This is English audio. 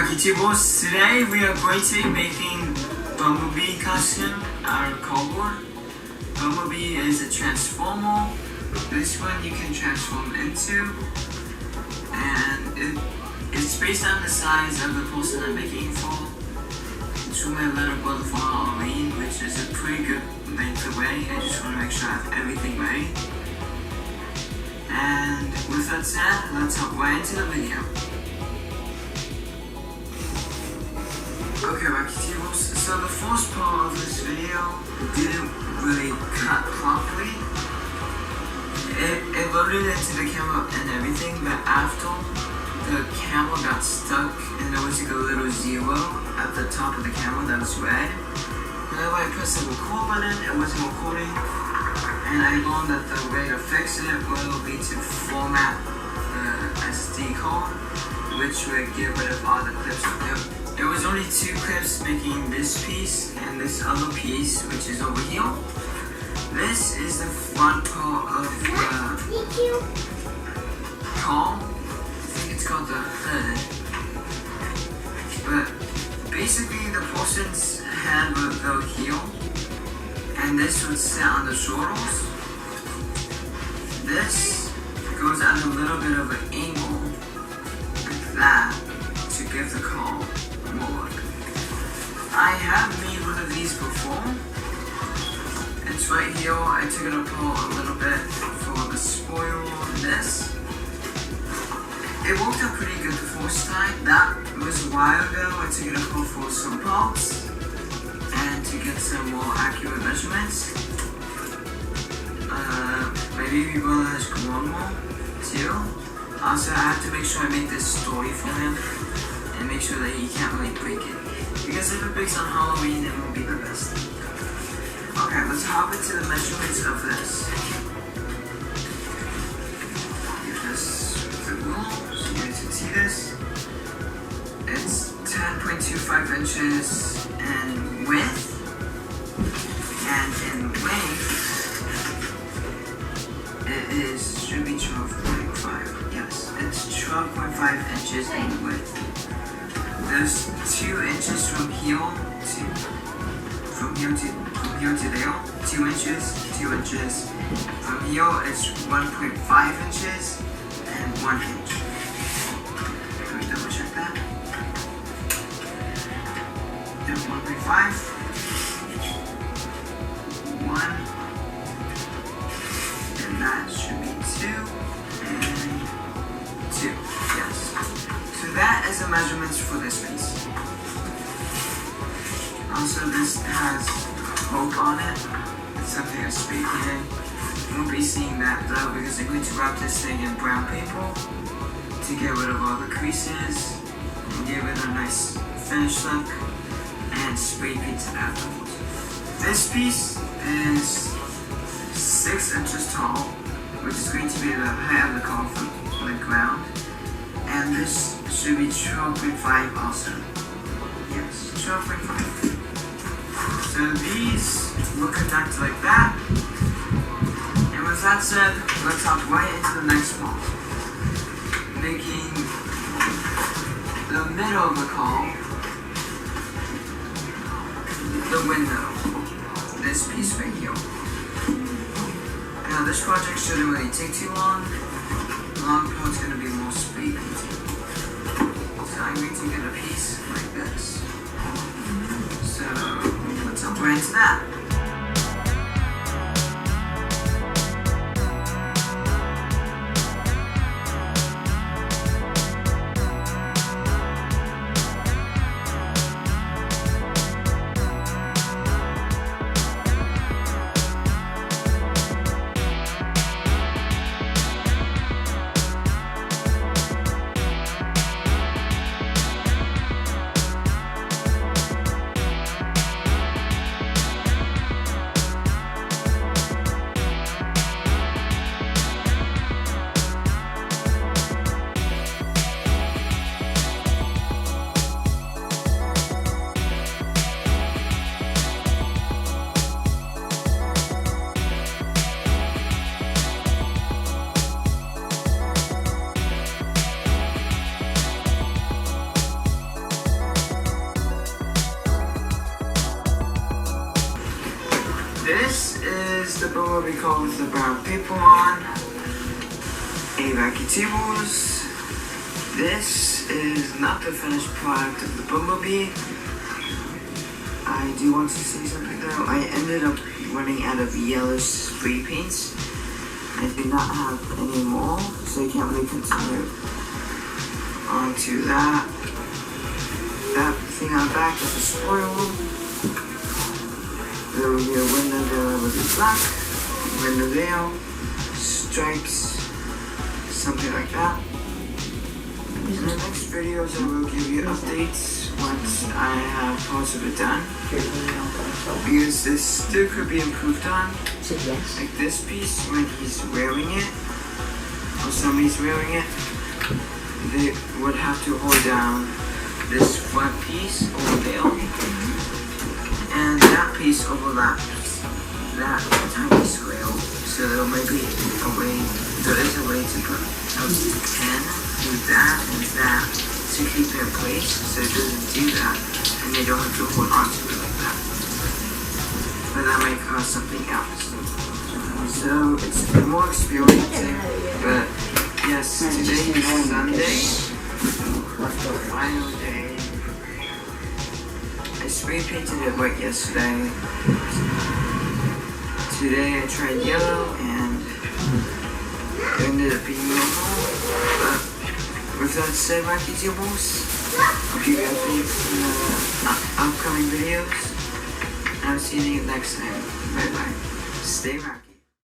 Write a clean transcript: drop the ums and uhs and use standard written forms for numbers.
YouTubers, today we are going to be making Bumblebee costume out of cardboard. Bumblebee is a transformer. This one you can transform into, and it's based on the size of the person I'm making for. It's for my little brother for Halloween, which is a pretty good length away. I just want to make sure I have everything ready. And with that said, let's hop right into the video. Okay, YouTubers, so the first part of this video didn't really cut properly. It loaded into the camera and everything, but after the camera got stuck and there was like a little zero at the top of the camera that was red. Whenever I pressed the record button, it wasn't recording, and I learned that the way to fix it will be to format the SD card, which would get rid of all the clips. There was only two clips making this piece and this other piece, which is over here. This is the front part of the car. I think it's called the hood. But basically the person's head would go here, and this would sit on the shoulders. This goes at a little bit of an angle, like that, to give the car more look. I have made one of these before. It's right here. I took it apart a little bit for the spoil on this. It worked out pretty good the first time. That was a while ago. I took it apart for some parts and to get some more accurate measurements. My baby brother has grown more too. Also, I have to make sure I make this story for him and make sure that he can't really break it. Because if it breaks on Halloween, it won't be the best. Okay, let's hop into the measurements of this. Give this the rule so you guys can see this. It's 10.25 inches in width, and in length, it should be 12.5. Yes, it's 12.5 inches in width. There's 2 inches from here to there. 2 inches, 2 inches. From here it's 1.5 inches and 1 inch. Let me double check that. Then 1.5, 1, and that should be 2 and 2. Yes. So that is the measurements for this piece. Also, this has hope on it. It's something that's spray painted. You won't be seeing that though because I'm going to wrap this thing in brown paper to get rid of all the creases and give it a nice finished look and spray paint it afterwards. This piece is 6 inches tall, which is going to be the height of the car from the ground. And this should be 12.5 also. Yes, 12.5. So these will connect like that. And with that said, let's hop right into the next part. Making the middle of the car the window. This piece right here. Now this project shouldn't really take too long. The long part's going to be more spray painting. So I'm going to get a piece like this. So let's jump right into that. will be called with the brown paper on. A vacuum tables. This is not the finished product of the Bumblebee. I do want to say something though. I ended up running out of yellow spray paints. I do not have any more, so I can't really continue onto that. That thing on the back is a spoil. There will be a window there with a black, window there, stripes, something like that. In the next videos I will give you updates once I have parts of it done. Because this still could be improved on. Like this piece, when he's wearing it, or somebody's wearing it, they would have to hold down this front piece over there. And that piece overlaps that tiny square. So there may be a way, there is a way to put a pen through that and that to keep it in place so it doesn't do that and they don't have to hold on to it like that. But that might cause something else. So it's more experiencing, but yes, today is Sunday, final day. I spray painted it white yesterday. Today I tried yellow and it ended up being normal. But with that said, my YouTubers, I'll give you updates in the upcoming videos. I'll see you next time. Bye bye. Stay back.